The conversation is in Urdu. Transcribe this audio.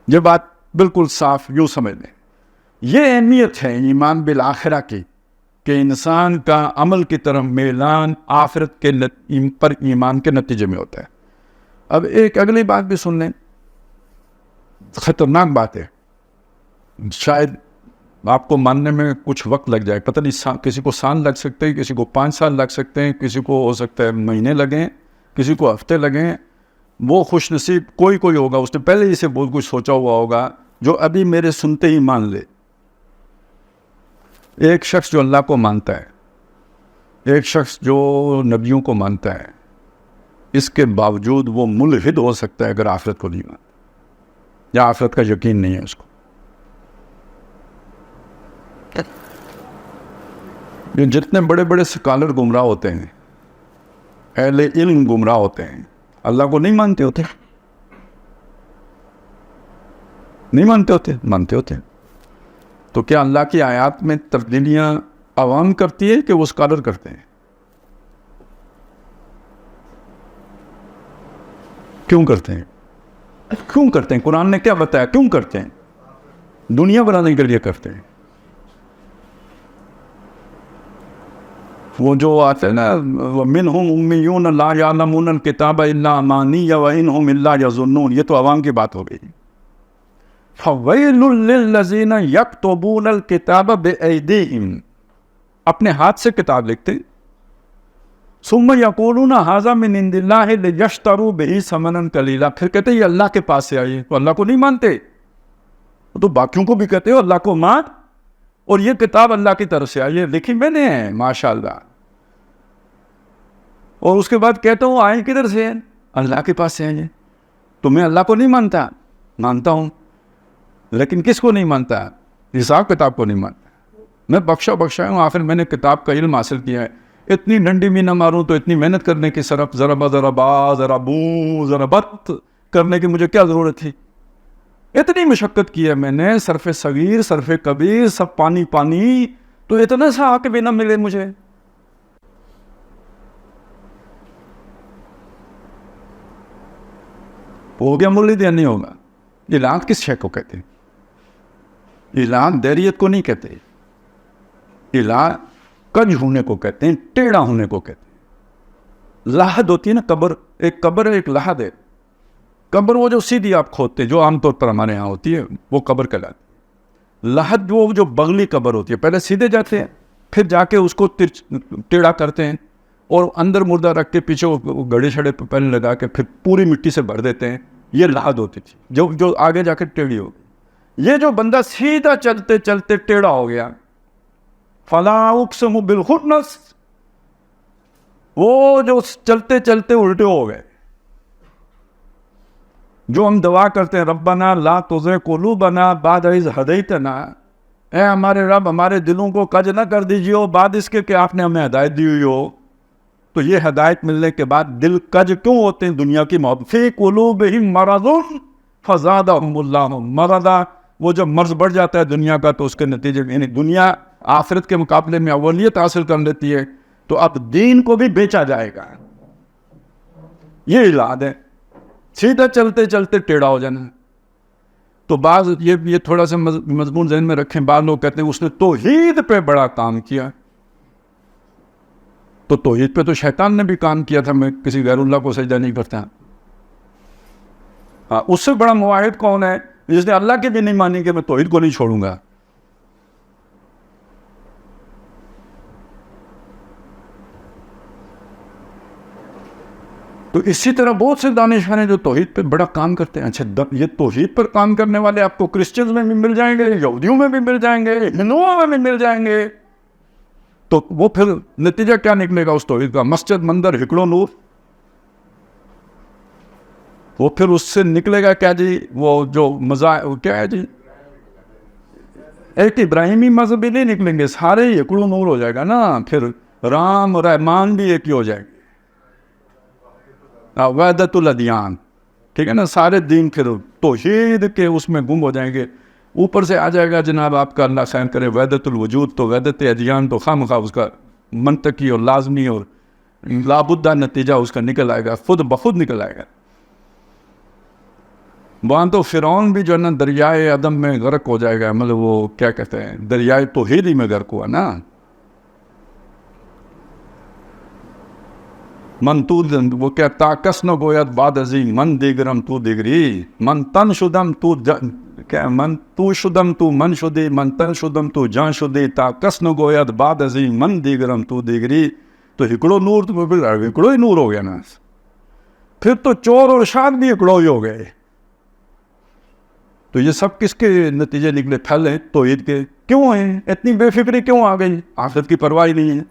یہ بات بالکل صاف یوں سمجھ لیں. یہ اہمیت ہے ایمان بالآخرہ کی کہ انسان کا عمل کی طرف میلان آخرت کے پر ایمان کے نتیجے میں ہوتا ہے. اب ایک اگلی بات بھی سن لیں, خطرناک بات ہے, شاید آپ کو ماننے میں کچھ وقت لگ جائے, پتہ نہیں کسی کو سال لگ سکتے ہیں, کسی کو 5 سال لگ سکتے ہیں, کسی کو ہو سکتا ہے مہینے لگیں, کسی کو ہفتے لگیں. وہ خوش نصیب کوئی ہوگا, اس نے پہلے ہی سے بہت کچھ سوچا ہوا ہوگا, جو ابھی میرے سنتے ہی مان لے. ایک شخص جو اللہ کو مانتا ہے, ایک شخص جو نبیوں کو مانتا ہے, اس کے باوجود وہ ملحد ہو سکتا ہے اگر آخرت کو نہیں مانتا یا آخرت کا یقین نہیں ہے اس کو. یہ جتنے بڑے بڑے سکالر گمراہ ہوتے ہیں, اہل علم گمراہ ہوتے ہیں, اللہ کو نہیں مانتے ہوتے, نہیں مانتے ہوتے, مانتے ہوتے. تو کیا اللہ کی آیات میں تبدیلیاں عوام کرتی ہے کہ وہ سکالر کرتے ہیں؟ کیوں کرتے ہیں؟ کیوں کرتے ہیں؟ قرآن نے کیا بتایا کیوں کرتے ہیں؟ دنیا بنانے کے لیے کرتے ہیں. وہ جو آتے ہیں نا, وَمِنْهُمْ أُمِّيُّونَ لَا يَعْلَمُونَ الْكِتَابَ إِلَّا أَمَانِيَّ وَإِنْهُمْ إِلَّا يَظُنُّونَ. یہ تو عوام کی بات ہو گئی. فَوَيْلٌ لِّلَّذِينَ يَكْتُبُونَ الْكِتَابَ بِأَيْدِيهِمْ, اپنے ہاتھ سے کتاب لکھتے, ثُمَّ يَقُولُونَ هَذَا مِنْ عِنْدِ اللَّهِ لِيَشْتَرُوا بِهِ ثَمَنًا قَلِيلًا. پھر کہتے ہیں یہ اللہ کے پاس سے آئی, تو اللہ کو نہیں مانتے. تو باقیوں کو بھی کہتے ہو اللہ کو مان, اور یہ کتاب اللہ کی طرف سے آئی ہے, لکھی میں نے ہے ماشاءاللہ. اور اس کے بعد کہتا ہوں آئیں کدھر سے ہیں؟ اللہ کے پاس سے آئیں. تو میں اللہ کو نہیں مانتا, مانتا ہوں, لیکن کس کو نہیں مانتا؟ حساب کتاب کو نہیں مانتا. میں بخشا ہوں, آخر میں نے کتاب کا علم حاصل کیا ہے. اتنی ڈنڈی بھی نہ ماروں تو اتنی محنت کرنے کی صرف ذرا با ذرا بو ذرا بت کرنے کی مجھے کیا ضرورت تھی؟ اتنی مشقت کی ہے میں نے, صرف صغیر صرف کبیر سب پانی, تو اتنا سا آ کے بھی نہ ملے مجھے. ہو گیا مولد یا نہیں ہوگا؟ اعلان کس شے کو کہتے ہیں؟ اعلان دیریت کو نہیں کہتے, اعلان کج ہونے کو کہتے ہیں, ٹیڑھا ہونے کو کہتے ہیں. لحد ہوتی ہے نا, قبر ہے, ایک لحد ہے. قبر وہ جو سیدھی آپ کھودتے, جو عام طور پر ہمارے ہاں ہوتی ہے, وہ قبر کہلاتی ہے. لحد وہ جو بغلی قبر ہوتی ہے, پہلے سیدھے جاتے ہیں, پھر جا کے اس کو ٹیڑھا کرتے ہیں, اور اندر مردہ رکھ کے پیچھے وہ گڑے شڑے پہلے لگا کے پھر پوری مٹی سے بھر دیتے ہیں. یہ لحد ہوتی تھی جو آگے جا کے ٹیڑھی ہو گئی. یہ جو بندہ سیدھا چلتے چلتے ٹیڑھا ہو گیا, فلا اقسم بالخنس, وہ جو چلتے چلتے الٹے ہو گئے. جو ہم دعا کرتے ہیں ربنا لا تزغ قلوبنا بعد اذ ہدیتنا, اے ہمارے رب ہمارے دلوں کو کج نہ کر دیجیے ہو بعد اس کے کہ آپ نے ہمیں ہدایت دی ہوئی ہو. تو یہ ہدایت ملنے کے بعد دل کج کیوں ہوتے ہیں؟ دنیا کی محبت. فی قلوبہم مرض فزادہم اللہ مرضا, وہ جب مرض بڑھ جاتا ہے دنیا کا تو اس کے نتیجے میں, یعنی دنیا آخرت کے مقابلے میں اولیت حاصل کر لیتی ہے, تو اب دین کو بھی بیچا جائے گا. یہ علاج ہے, سیدھا چلتے چلتے ٹیڑھا ہو جانا. تو بعض یہ تھوڑا سا مضمون ذہن میں رکھیں, بعض لوگ کہتے ہیں اس نے توحید پہ بڑا کام کیا. تو توحید پہ تو شیطان نے بھی کام کیا تھا, میں کسی غیر اللہ کو سجدہ نہیں کرتا. ہاں, اس سے بڑا موحد کون ہے جس نے اللہ کی بھی نہیں مانی کہ میں توحید کو نہیں چھوڑوں گا. تو اسی طرح بہت سے دانشور ہیں جو توحید پہ بڑا کام کرتے ہیں. اچھا, یہ توحید پر کام کرنے والے آپ کو کرسچنز میں بھی مل جائیں گے, یہودیوں میں بھی مل جائیں گے, ہندوؤں میں بھی مل جائیں گے. تو وہ پھر نتیجہ کیا نکلے گا اس توحید کا؟ مسجد مندر ہکڑوں نور. وہ پھر اس سے نکلے گا کیا جی؟ وہ جو کیا ہے جی, ایک ابراہیمی مذہب بھی نہیں نکلیں گے, سارے ہکڑوں نور ہو جائے گا نا. پھر رام اور رحمان بھی ایک ہی ہو جائے گے, وحدت الادیان, ٹھیک ہے نا. سارے دین پھر توحید کے اس میں گم ہو جائیں گے. اوپر سے آ جائے گا جناب آپ کا اللہ خیر کرے وحدت الوجود, تو وحدت ادیان تو خواہ اس کا منطقی اور لازمی اور لابدہ نتیجہ اس کا نکل آئے گا, خود بخود نکل آئے گا. وہاں تو فرعون بھی جو ہے نا دریائے عدم میں غرق ہو جائے گا، مطلب وہ کیا کہتے ہیں دریائے توحید ہی میں غرق ہوا نا. من تو وہ کہتا کس نہ گوید باد ازی من دیگرم تو دیگری من تن شدم تو کیا من تو شدم تو من شدی من تن شدم تو جان شدی تا کس نہ گوید باد ازی من دیگرم تو دیگری. تو ہکڑو نور تو ہکڑو ہی نور ہو گیا نا. پھر تو چور اور شاد بھی ہکڑو ہی ہو گئے. تو یہ سب کس کے نتیجے نکلے؟ پھل ہیں توحید کے. کیوں ہیں اتنی بے فکری کیوں آ گئی؟ آخرت کی پرواہ نہیں ہے.